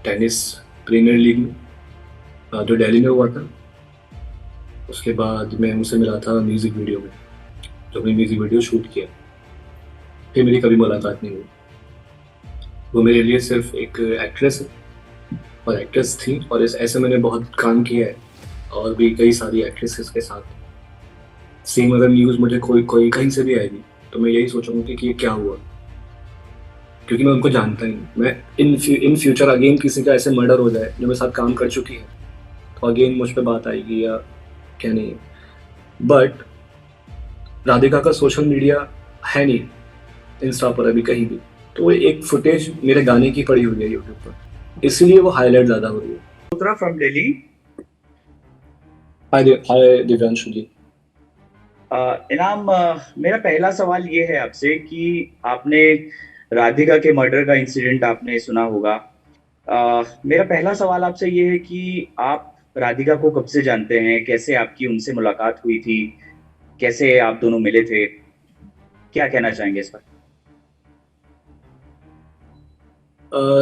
Tennis premiere league में जो दिल्ली में हुआ था। उसके बाद मैं उनसे मिला था म्यूज़िक वीडियो में, जो हमने म्यूज़िक वीडियो शूट किया। फिर मेरी कभी मुलाकात नहीं हुई। वो मेरे लिए सिर्फ एक एक्ट्रेस है और एक्ट्रेस थी, और इस ऐसे मैंने बहुत काम किया है और भी कई सारी एक्ट्रेसेस के साथ। सेम अगर न्यूज़ मुझे कोई कोई कहीं से भी आएगी तो मैं यही सोचूंगा कि ये क्या हुआ, क्योंकि मैं उनको जानता ही नहीं। मैं इन फ्यूचर अगेन किसी का ऐसे मर्डर हो जाए जो मेरे साथ काम कर चुकी है तो अगेन मुझ पे बात आएगी या क्या नहीं है। बट राधिका का सोशल मीडिया है नहीं इंस्टा पर अभी कहीं भी, तो वो एक फुटेज मेरे गाने की पड़ी हुई है यूट्यूब पर, इसीलिए वो हाईलाइट ज़्यादा हो रही है। Putra from Delhi. हाय दिव्यांशु जी। इनाम, मेरा पहला सवाल ये है आपसे कि आपने राधिका के मर्डर का इंसिडेंट आपने सुना होगा। मेरा पहला सवाल आपसे ये है कि आप राधिका को कब से जानते हैं, कैसे आपकी उनसे मुलाकात हुई थी, कैसे आप दोनों मिले थे, क्या कहना चाहेंगे इस पर?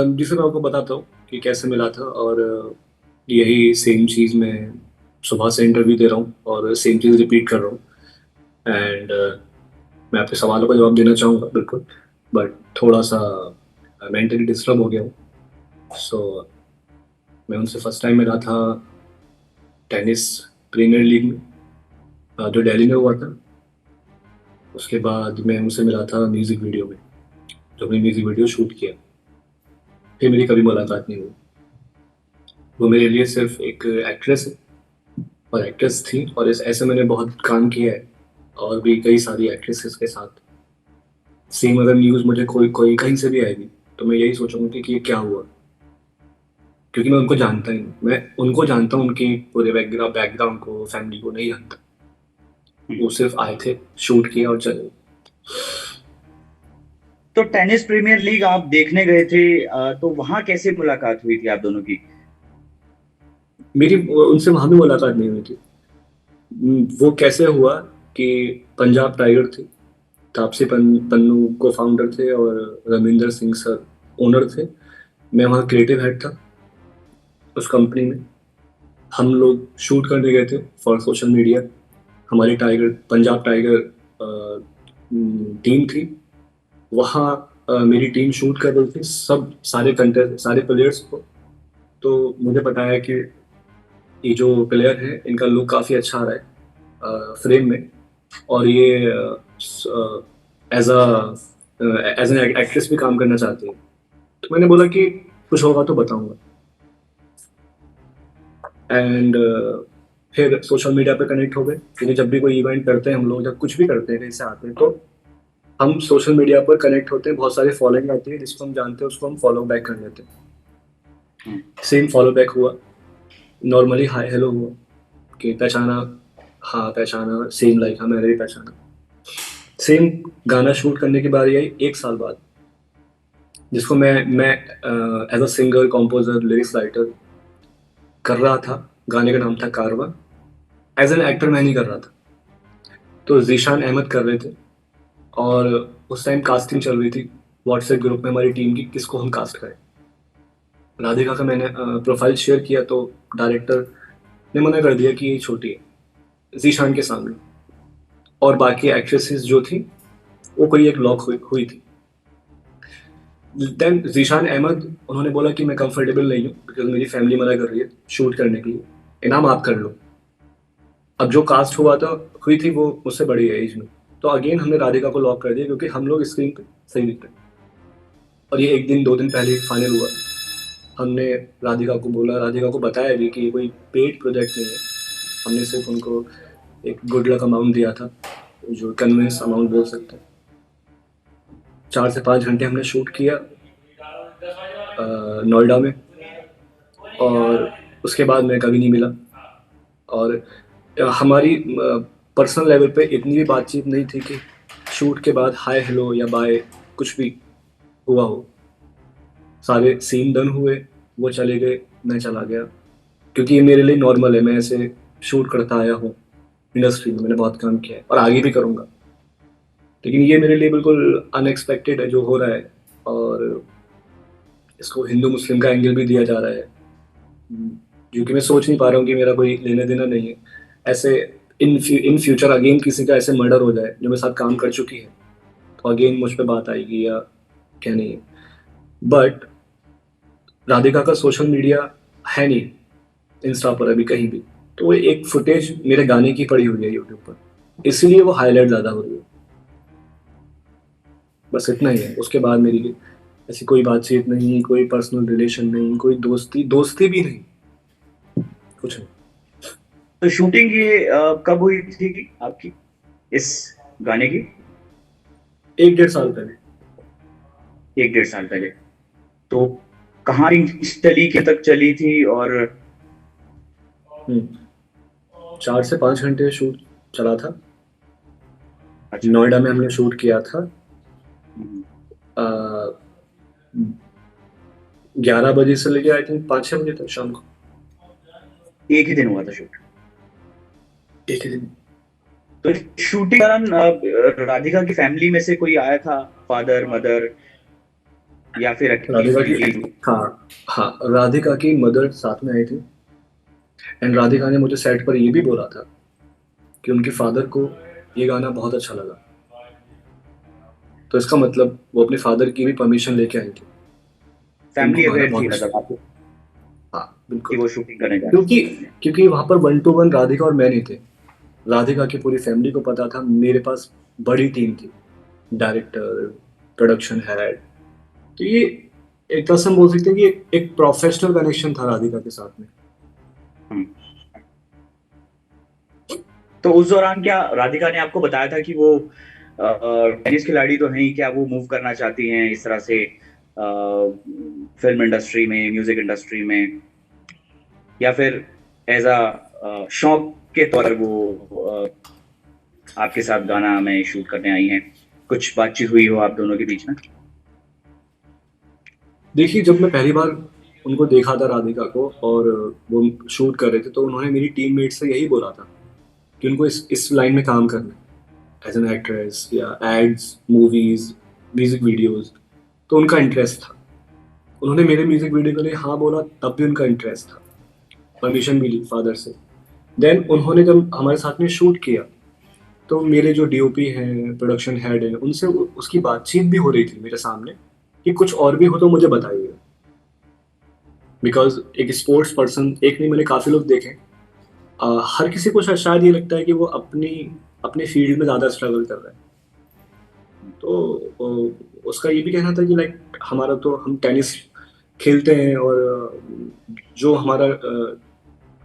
जिसे मैं आपको बताता हूँ कि कैसे मिला था, और यही सेम चीज़ मैं सुबह से इंटरव्यू दे रहा हूँ और सेम चीज़ रिपीट कर रहा हूँ। एंड मैं आपके सवालों का जवाब देना चाहूँगा बिल्कुल, बट थोड़ा सा मेंटली डिस्टर्ब हो गया हूँ। सो मैं उनसे फर्स्ट टाइम मिला था टेनिस प्रीमियर लीग में जो दिल्ली में हुआ था। उसके बाद मैं उनसे मिला था म्यूज़िक वीडियो में, जो हमने म्यूज़िक वीडियो शूट किया। फिर मेरी कभी मुलाकात नहीं हुई। वो मेरे लिए सिर्फ एक एक्ट्रेस है और एक्ट्रेस थी, और इस ऐसे मैंने बहुत काम किया है और भी कई सारी एक्ट्रेसेस के साथ। सेम अगर न्यूज़ मुझे कोई कोई कहीं से भी आएगी तो मैं यही सोचूंगा कि ये क्या हुआ, क्योंकि मैं उनको जानता ही नहीं। मैं उनको जानता हूँ, उनकी पूरे बैकग्राउंड को, फैमिली को नहीं जानता। हम्म। वो सिर्फ आए थे, शूट किया और चले गए। तो टेनिस प्रीमियर लीग आप देखने गए थे, तो वहां कैसे मुलाकात हुई थी आप दोनों की? मेरी उनसे वहां भी मुलाकात नहीं हुई थी। वो कैसे हुआ कि पंजाब टाइगर थी, पन्नू को फाउंडर थे और रविंदर सिंह सर ओनर थे। मैं वहाँ क्रिएटिव हेड था उस कंपनी में। हम लोग शूट करने गए थे फॉर सोशल मीडिया। हमारी पंजाब टाइगर टीम थी वहाँ। मेरी टीम शूट कर रही थी सब सारे कंटेस्ट सारे प्लेयर्स को। तो मुझे पता है कि ये जो प्लेयर है इनका लुक काफ़ी अच्छा आ रहा है फ्रेम में, और ये एज एन एक्ट्रेस भी काम करना चाहती है। तो मैंने बोला कि कुछ होगा तो बताऊंगा। एंड फिर सोशल मीडिया पे कनेक्ट हो गए, क्योंकि जब भी कोई इवेंट करते हैं हम लोग, जब कुछ भी करते हैं कहीं से आते हैं तो हम सोशल मीडिया पर कनेक्ट होते हैं। बहुत सारे फॉलोइंग आती है, जिसको हम जानते हैं उसको हम फॉलो बैक कर लेते हैं। हम्म। सेम फॉलो बैक हुआ, नॉर्मली हाय हेलो हुआ कि पहचाना, हाँ पहचाना, सेम लाइक हाँ मैंने भी पहचाना। सेम गाना शूट करने की बारी आई 1 साल बाद, जिसको मैं as a singer composer lyrics writer कर रहा था। गाने का नाम था कारवा। एज एन एक्टर मैं नहीं कर रहा था, तो जीशान अहमद कर रहे थे। और उस टाइम कास्टिंग चल रही थी व्हाट्सएप ग्रुप में हमारी टीम की, किसको हम कास्ट करें। राधिका का मैंने प्रोफाइल शेयर किया तो डायरेक्टर ने मना कर दिया कि ये छोटी है जीशान के सामने, और बाकी एक्ट्रेसेस जो थी वो कोई एक लॉक हुई थी। देन जीशान अहमद उन्होंने बोला कि मैं कंफर्टेबल नहीं हूँ बिकॉज मेरी फैमिली मना कर रही है शूट करने के लिए, इनाम आप कर लो। अब जो कास्ट हुई थी वो मुझसे बड़ी है एज में। तो अगेन हमने राधिका को लॉक कर दिया क्योंकि हम लोग स्क्रीन पे सही दिखते हैं। और ये 1 दिन 2 दिन पहले फाइनल हुआ। हमने राधिका को बताया भी कि ये कोई पेड प्रोजेक्ट नहीं है। हमने सिर्फ उनको एक गुड लक अमाउंट दिया था, जो कन्विंस अमाउंट बोल सकते हैं। 4 से 5 घंटे हमने शूट किया नोएडा में, और उसके बाद मैं कभी नहीं मिला। और हमारी पर्सनल लेवल पे इतनी भी बातचीत नहीं थी कि शूट के बाद हाय हेलो या बाय कुछ भी हुआ हो। सारे सीन डन हुए, वो चले गए, मैं चला गया, क्योंकि ये मेरे लिए नॉर्मल है। मैं ऐसे शूट करता आया हूँ, इंडस्ट्री में मैंने बहुत काम किया है और आगे भी करूँगा। लेकिन ये मेरे लिए बिल्कुल अनएक्सपेक्टेड है जो हो रहा है, और इसको हिंदू मुस्लिम का एंगल भी दिया जा रहा है, जो कि मैं सोच नहीं पा रहा हूँ कि मेरा कोई लेना देना नहीं है ऐसे। इन फ्यूचर अगेन किसी का ऐसे मर्डर हो जाए जो मेरे साथ काम कर चुकी है, तो अगेन मुझ पे बात आएगी या क्या नहीं है। बट राधिका का सोशल मीडिया है नहीं इंस्टा पर अभी कहीं भी, तो वो एक फुटेज मेरे गाने की पड़ी हुई है यूट्यूब पर, इसलिए वो हाईलाइट ज्यादा हो रही है। बस इतना ही है, उसके बाद मेरी ऐसी कोई बातचीत नहीं, कोई पर्सनल रिलेशन नहीं, कोई दोस्ती दोस्ती भी नहीं, कुछ नहीं। तो शूटिंग ये कब हुई थी आपकी इस गाने की? 1 डेढ़ साल पहले। 1 डेढ़ साल पहले। तो कहाँ चली के तक चली थी? और 4 से 5 घंटे शूट चला था। अच्छा। नोएडा में हमने शूट किया था। हम्म, 11 बजे से लेके आई थिंक 5-6 बजे तक शाम को। एक ही दिन हुआ था शूट? एक ही दिन। तो शूटिंग दौरान राधिका की फैमिली में से कोई आया था? फादर, मदर, या फिर राधिका की, अकेली? हाँ हाँ, राधिका की मदर साथ में आई थी। एंड राधिका ने मुझे सेट पर ये भी बोला था कि उनके फादर को ये गाना बहुत अच्छा लगा। तो इसका मतलब वो अपने फादर की भी परमिशन लेके आई थी कि उनको फैमिली गाना अवेयर बहुत थी अच्छा मतलब लगा। आपको हाँ कि बिल्कुल। वो शूटिंग करने जा रहे क्योंकि क्योंकि वहां पर 1 to 1 राधिका और मैं नहीं थे। राधिका की पूरी फैमिली को पता था, मेरे पास बड़ी टीम थी, डायरेक्टर, प्रोडक्शन हेड। तो ये एक तरह से हम बोल सकते हैं कि एक प्रोफेशनल कनेक्शन था राधिका के साथ में। थे। तो उस दौरान क्या राधिका ने आपको बताया था कि वो टेनिस खिलाड़ी तो हैं ही, क्या वो मूव करना चाहती हैं इस तरह से फिल्म इंडस्ट्री में, म्यूजिक इंडस्ट्री में, या फिर एज अ शौक के तौर पर वो आपके साथ गाना में शूट करने आई हैं? कुछ बातचीत हुई हो आप दोनों के बीच में? देखिए, जब मैं पहली बार उनको देखा था राधिका को और वो शूट कर रहे थे, तो उन्होंने मेरी टीममेट से यही बोला था कि उनको इस लाइन में काम करना है, एज एन एक्ट्रेस या एड्स, मूवीज, म्यूजिक वीडियोस। तो उनका इंटरेस्ट था। उन्होंने मेरे म्यूजिक वीडियो के लिए हाँ बोला, तब भी उनका इंटरेस्ट था। परमिशन भी ली फादर से। देन उन्होंने जब हमारे साथ में शूट किया, तो मेरे जो डीओपी हैं, प्रोडक्शन हेड हैं, उनसे उसकी बातचीत भी हो रही थी मेरे सामने कि कुछ और भी हो तो मुझे बताइए। बिकॉज एक स्पोर्ट्स पर्सन, एक नहीं मैंने काफी लोग देखे, हर किसी को शायद ये लगता है कि वो अपनी अपने फील्ड में ज्यादा स्ट्रगल कर रहा है। तो उसका ये भी कहना था कि लाइक हमारा तो हम टेनिस खेलते हैं, और जो हमारा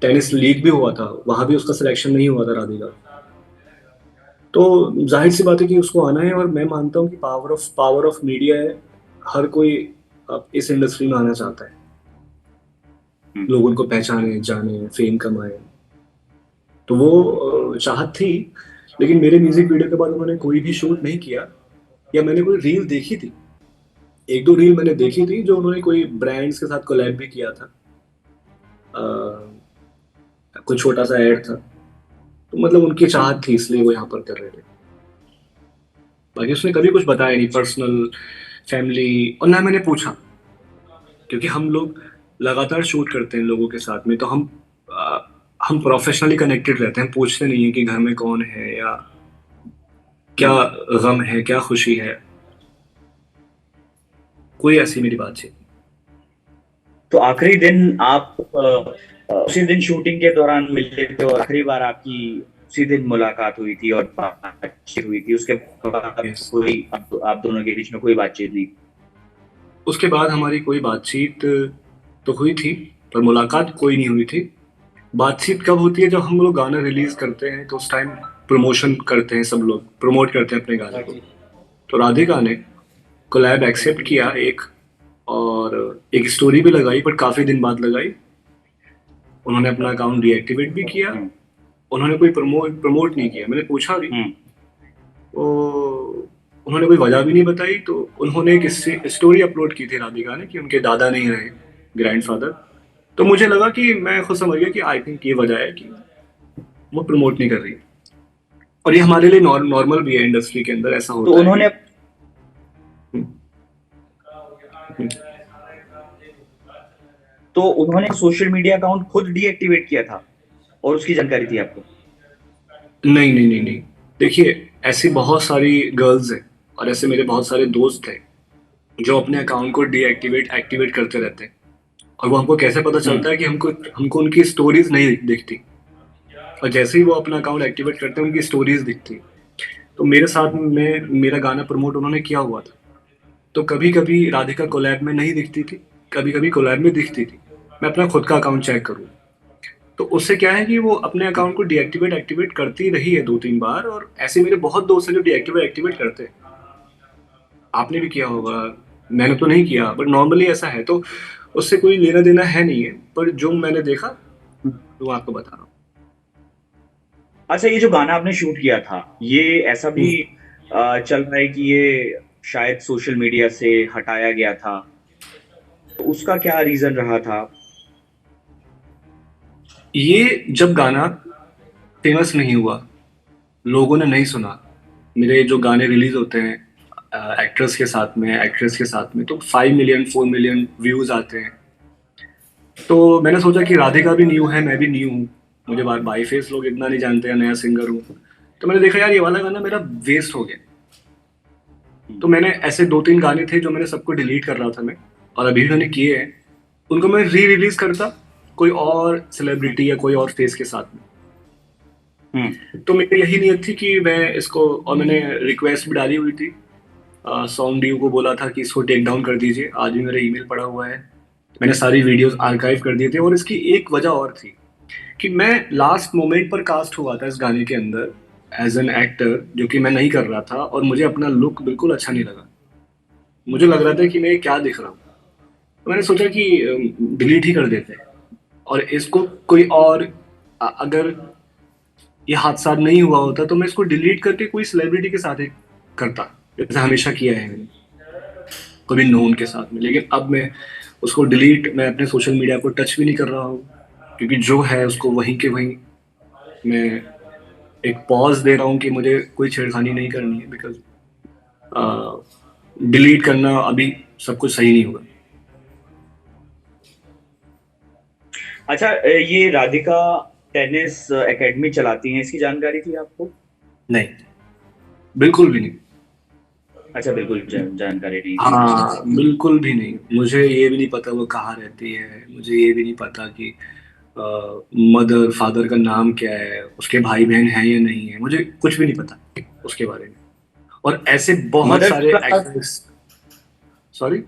टेनिस लीग भी हुआ था वहां भी उसका सिलेक्शन नहीं हुआ था राधिका। तो जाहिर सी बात है कि उसको आना है, और मैं मानता हूँ कि पावर ऑफ मीडिया है। हर कोई अब इस इंडस्ट्री में आना चाहता है, हम्म। लोग उनको पहचाने, जाने, फेम कमाए। तो वो चाहत थी। लेकिन मेरे म्यूजिक वीडियो के बाद उन्होंने कोई भी शूट नहीं किया, या मैंने कोई रील देखी थी, 1-2 रील मैंने देखी थी जो उन्होंने कोई ब्रांड्स के साथ कोलैब भी किया था। कोई छोटा सा एड था। तो मतलब उनकी चाहत थी, इसलिए वो यहाँ पर कर रहे थे। बाकी उसने कभी कुछ बताया नहीं पर्सनल, फैमिली, और ना मैंने पूछा। क्योंकि हम लोग लगातार शूट करते हैं लोगों के साथ में, तो हम प्रोफेशनली कनेक्टेड रहते हैं, पूछते नहीं है कि घर में कौन है या क्या हम्म। गम है, क्या खुशी है। कोई ऐसी मेरी बातचीत नहीं। तो आखिरी दिन आप उसी दिन शूटिंग के दौरान मिले थे और आखिरी बार आपकी उसी दिन मुलाकात हुई थी और बातचीत हुई थी? उसके बाद यस। कोई आप दोनों के बीच में कोई बातचीत नहीं? उसके बाद हमारी कोई बातचीत तो हुई थी, पर मुलाकात कोई नहीं हुई थी। बातचीत कब होती है, जब हम लोग गाना रिलीज करते हैं तो उस टाइम प्रमोशन करते हैं, सब लोग प्रमोट करते हैं अपने गाने को। तो राधिका ने कोलैब एक्सेप्ट किया एक, और एक स्टोरी भी लगाई, पर काफी दिन बाद लगाई। उन्होंने अपना अकाउंट डीएक्टिवेट भी किया। हम्म। उन्होंने कोई प्रमोट नहीं किया, मैंने पूछा भी। हम्म। तो उन्होंने कोई वजह भी नहीं बताई। तो उन्होंने एक स्टोरी अपलोड की थी राधिका ने कि उनके दादा नहीं रहे, ग्रैंडफादर। तो मुझे लगा कि मैं खुद समझ गया कि आई थिंक ये वजह है कि वो प्रमोट नहीं कर रही। और ये हमारे लिए नॉर्मल भी है, इंडस्ट्री के अंदर ऐसा तो होता है कि उन्होंने हम्म, हम्म, तो उन्होंने सोशल मीडिया अकाउंट खुद डीएक्टिवेट किया था और उसकी जानकारी थी आपको? नहीं नहीं नहीं नहीं, देखिए, ऐसी बहुत सारी गर्ल्स हैं और ऐसे मेरे बहुत सारे दोस्त हैं जो अपने अकाउंट को डीएक्टिवेट एक्टिवेट करते रहते हैं। और वो हमको कैसे पता हम्म। चलता है कि हमको हमको उनकी स्टोरीज नहीं दिखती, और जैसे ही वो अपना अकाउंट एक्टिवेट करते हैं उनकी स्टोरीज दिखती। तो मेरे साथ में मेरा गाना प्रमोट उन्होंने किया हुआ था, तो कभी कभी राधिका कोलैब में नहीं दिखती थी, कभी कभी कोलैब में दिखती थी। मैं अपना खुद का अकाउंट चेक करूँ तो उससे क्या है कि वो अपने अकाउंट को डीएक्टिवेट एक्टिवेट करती रही है 2-3 बार, और ऐसे मेरे बहुत दोस्त हैं जो डीएक्टिवेट एक्टिवेट करते हैं। आपने भी किया होगा, मैंने तो नहीं किया, बट नॉर्मली ऐसा है, तो उससे कोई लेना देना है नहीं है, पर जो मैंने देखा तो वो आपको बता रहा अच्छा, ये जो गाना आपने शूट किया था, ये ऐसा हूँ। भी चल रहा है कि ये शायद सोशल मीडिया से हटाया गया था, तो उसका क्या रीजन रहा था? ये जब गाना फेमस नहीं हुआ, लोगों ने नहीं सुना, मेरे जो गाने रिलीज होते हैं एक्ट्रेस के साथ में, एक्ट्रेस के साथ में, तो 5 मिलियन 4 मिलियन व्यूज आते हैं। तो मैंने सोचा कि राधिका भी न्यू है, मैं भी न्यू हूँ, मुझे बार बाई फेस लोग इतना नहीं जानते हैं, नया सिंगर हूँ। तो मैंने देखा यार ये वाला गाना मेरा वेस्ट हो गया। तो मैंने ऐसे 2-3 गाने थे जो मैंने सबको डिलीट कर रहा था मैं, और अभी भी मैंने किए हैं, उनको मैं री रिलीज करता कोई और सेलिब्रिटी या कोई और फेस के साथ में। हम्म। तो मेरी यही नीयत थी कि मैं इसको, और मैंने रिक्वेस्ट भी डाली हुई थी, सॉन्ग डी को बोला था कि इसको टेक डाउन कर दीजिए, आज भी मेरा ईमेल पड़ा हुआ है। मैंने सारी वीडियोस आर्काइव कर दिए थे, और इसकी एक वजह और थी कि मैं लास्ट मोमेंट पर कास्ट हुआ था इस गाने के अंदर एज एन एक्टर, जो कि मैं नहीं कर रहा था, और मुझे अपना लुक बिल्कुल अच्छा नहीं लगा। मुझे लग रहा था कि मैं क्या दिख रहा हूँ। तो मैंने सोचा कि डिलीट ही कर देते हैं, और इसको कोई और, अगर ये हादसा नहीं हुआ होता तो मैं इसको डिलीट करके कोई सेलिब्रिटी के साथ ही करता, जैसे हमेशा किया है मैंने, कभी नोन के साथ में। लेकिन अब मैं उसको डिलीट, मैं अपने सोशल मीडिया को टच भी नहीं कर रहा हूँ, क्योंकि जो है उसको वहीं के वहीं मैं एक पॉज दे रहा हूँ कि मुझे कोई छेड़खानी नहीं करनी है, बिकॉज डिलीट करना अभी सब कुछ सही नहीं होगा। अच्छा, ये राधिका टेनिस एकेडमी चलाती हैं, इसकी जानकारी थी आपको? नहीं, बिल्कुल भी नहीं। अच्छा, बिल्कुल जानकारी नहीं थी। हाँ, बिल्कुल भी नहीं, मुझे ये भी नहीं पता वो कहाँ रहती है, मुझे ये भी नहीं पता कि मदर फादर का नाम क्या है, उसके भाई बहन हैं या नहीं है, मुझे कुछ भी नहीं पता उसके बारे में। और ऐसे बहुत मदर सारे से एक्टर्स। सॉरी।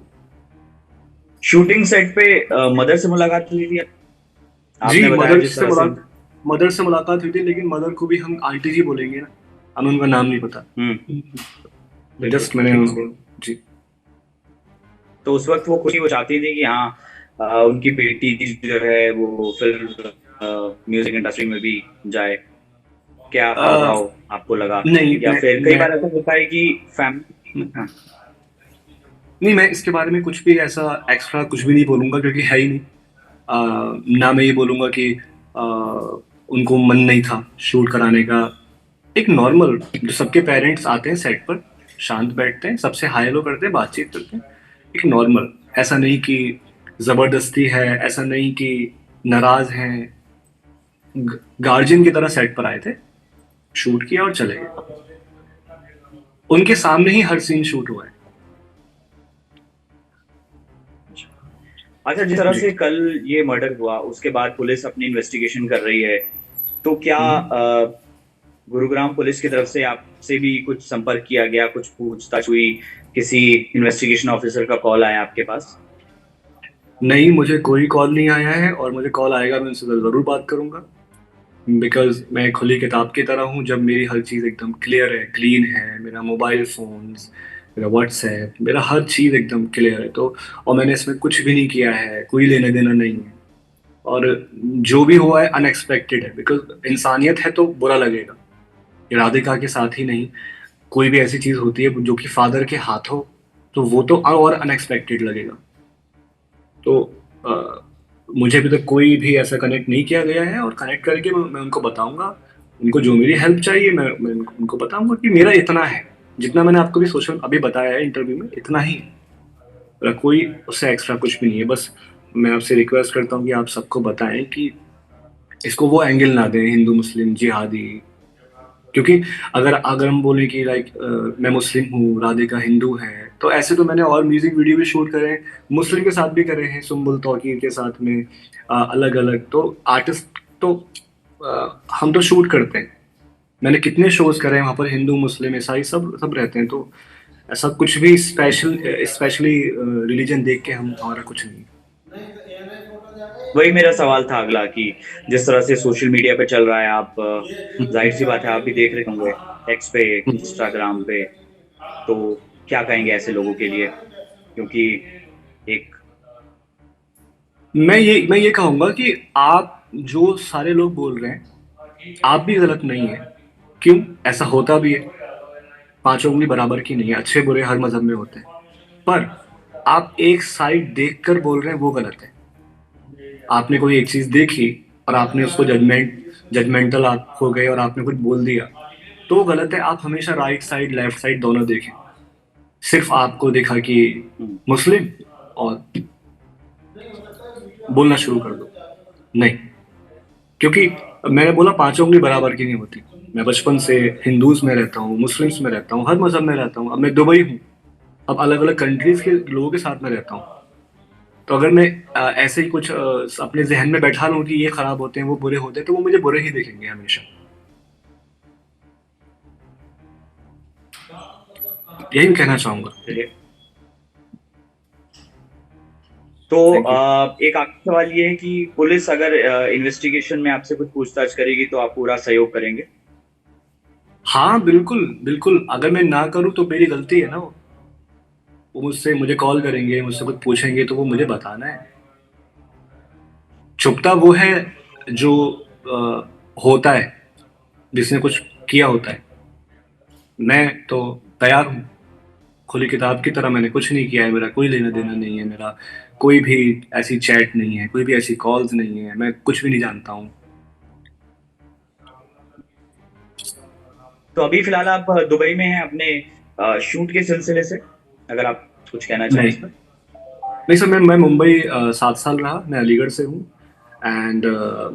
शूटिंग सेट पे मदर से मुलाकात हुई थी? जी, आपने बताया जिस तरह से। मदर से मुलाकात हुई थी, लेकिन मदर को भी हम आंटी जी बोलेंगे ना, हमें उनका नाम नहीं पता। बिल्कुल। जस्ट मैंने उनको। जी। तो उस वक्त वो खुशी, वो चाहती थी कि हाँ, उनकी बेटी जो है वो फिल्म म्यूजिक इंडस्ट्री में भी जाए। क्या हाव अ, भाव आपको लगा? नहीं या फिर कई मैं बार ऐसा होता है कि फैमिली। हाँ। नहीं, मैं इसके बारे में कुछ भी ऐसा एक्स्ट्रा कुछ भी नहीं बोलूंगा, क्योंकि है ही नहीं। ना मैं ये बोलूंगा कि उनको मन नहीं था शूट कराने का। एक नॉर्मल, जो सबके पेरेंट्स आते हैं सेट पर, शांत बैठते हैं, सबसे हाय हेलो करते हैं, बातचीत करते हैं, एक नॉर्मल। ऐसा नहीं कि जबरदस्ती है, ऐसा नहीं कि नाराज हैं। गार्जियन की तरह सेट पर आए थे, शूट किया और चले गए। उनके सामने ही हर सीन शूट हुआ है। अच्छा, जिस तरह जी। से कल ये मर्डर हुआ उसके बाद पुलिस अपनी इन्वेस्टिगेशन कर रही है, तो क्या हम्म। गुरुग्राम पुलिस की तरफ से आपसे भी कुछ संपर्क किया गया, कुछ पूछताछ हुई, किसी इन्वेस्टिगेशन ऑफिसर का कॉल आया आपके पास? नहीं, मुझे कोई कॉल नहीं आया है, और मुझे कॉल आएगा मैं उनसे जरूर बात करूंगा, बिकॉज मैं एक खुली किताब की तरह हूँ। जब मेरी हर चीज़ एकदम क्लियर है, क्लीन है, मेरा मोबाइल फोन्स, मेरा व्हाट्सएप, मेरा हर चीज़ एकदम क्लियर है, तो और मैंने इसमें कुछ भी नहीं किया है, कोई लेना देना नहीं है, और जो भी हुआ है अनएक्सपेक्टेड है, बिकॉज इंसानियत है तो बुरा लगेगा। ये राधिका के साथ ही नहीं, कोई भी ऐसी चीज़ होती है जो कि फादर के हाथ हो, तो वो तो और अनएक्सपेक्टेड लगेगा। तो मुझे अभी तक कोई भी ऐसा कनेक्ट नहीं किया गया है, और कनेक्ट करके मैं उनको बताऊंगा। उनको जो मेरी हेल्प चाहिए मैं उनको बताऊंगा कि मेरा इतना है, जितना मैंने आपको भी सोशल अभी बताया है इंटरव्यू में, इतना ही है। मेरा कोई उससे एक्स्ट्रा कुछ भी नहीं है, बस मैं आपसे रिक्वेस्ट करता हूँ कि आप सबको बताएं कि इसको वो एंगल ना दें हिंदू मुस्लिम जिहादी। क्योंकि अगर अगर हम बोलें कि लाइक मैं मुस्लिम हूँ, राधिका हिंदू है, तो ऐसे तो मैंने और म्यूजिक वीडियो भी शूट करे हैं, मुस्लिम के साथ भी करे हैं, सुम्बुल तौकीर के साथ में, अलग अलग तो आर्टिस्ट तो हम तो शूट करते हैं। मैंने कितने शोज करे हैं वहाँ पर, हिंदू मुस्लिम ईसाई सब सब रहते हैं, तो ऐसा कुछ भी स्पेशली रिलीजन देख के हम हमारा कुछ नहीं। वही मेरा सवाल था अगला कि जिस तरह से सोशल मीडिया पे चल रहा है, आप जाहिर सी बात है आप भी देख रहे होंगे एक्स पे, इंस्टाग्राम पे, तो क्या कहेंगे ऐसे लोगों के लिए? क्योंकि एक मैं ये कहूंगा कि आप जो सारे लोग बोल रहे हैं, आप भी गलत नहीं है। क्यों? ऐसा होता भी है, पांचों उंगली बराबर की नहीं है, अच्छे बुरे हर मजहब में होते हैं। पर आप एक साइड देखकर बोल रहे हैं, वो गलत है। आपने कोई एक चीज देखी और आपने उसको जजमेंटल आप हो गए और आपने कुछ बोल दिया, तो वो गलत है। आप हमेशा राइट साइड लेफ्ट साइड दोनों देखें। सिर्फ आपको देखा कि हम्म, मुस्लिम और बोलना शुरू कर दो, नहीं। क्योंकि मैंने बोला पांचों उंगली बराबर की नहीं होती। मैं बचपन से हिंदूज में रहता हूँ, मुस्लिम्स में रहता हूँ, हर मजहब में रहता हूँ। अब मैं दुबई हूँ, अब अलग अलग कंट्रीज के लोगों के साथ में रहता हूँ। तो अगर मैं ऐसे ही कुछ अपने जहन में बैठा लूं कि ये खराब होते हैं वो बुरे होते हैं, तो वो मुझे बुरे ही देखेंगे हमेशा। यही मैं कहना चाहूंगा। चलिए। तो थैंक यू। एक आखिरी सवाल ये है कि पुलिस अगर इन्वेस्टिगेशन में आपसे कुछ पूछताछ करेगी तो आप पूरा सहयोग करेंगे? हाँ बिल्कुल बिल्कुल, अगर मैं ना करूँ तो मेरी गलती है ना। वो मुझसे मुझे कॉल करेंगे, मुझसे कुछ पूछेंगे, तो वो मुझे बताना है। छुपता वो है जो होता है, जिसने कुछ किया होता है। मैं तो तैयार हूँ, खुली किताब की तरह। मैंने कुछ नहीं किया है, मेरा कोई लेना देना नहीं है, मेरा कोई भी ऐसी चैट नहीं है, कोई भी ऐसी कॉल्स नहीं है, मैं कुछ भी नहीं जानता हूँ। तो अभी फिलहाल आप दुबई में हैं अपने शूट के सिलसिले से, अगर आप कुछ कहना चाहें नहीं इस पर। नहीं सर, मैं मुंबई 7 साल रहा, मैं अलीगढ़ से हूँ। एंड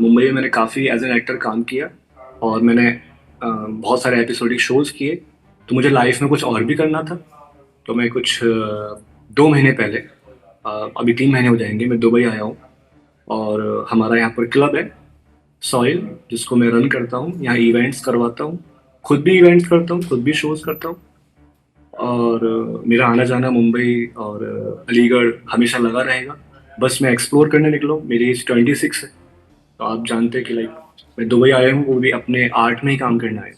मुंबई में मैंने काफ़ी एज एन एक्टर काम किया, और मैंने बहुत सारे एपिसोडिक शोज किए। तो मुझे लाइफ में कुछ और भी करना था। तो मैं कुछ 2 महीने पहले, अभी 3 महीने हो जाएंगे, मैं दुबई आया हूँ। और हमारा यहाँ पर क्लब है सॉइल, जिसको मैं रन करता हूँ, यहाँ इवेंट्स करवाता हूँ, खुद भी इवेंट्स करता हूँ, खुद भी शोज करता हूँ। और मेरा आना जाना मुंबई और अलीगढ़ हमेशा लगा रहेगा। बस मैं एक्सप्लोर करने निकला हूँ, मेरी एज 26 है। तो आप जानते हैं कि लाइक मैं दुबई आया हूँ, वो भी अपने आर्ट में ही काम करना है।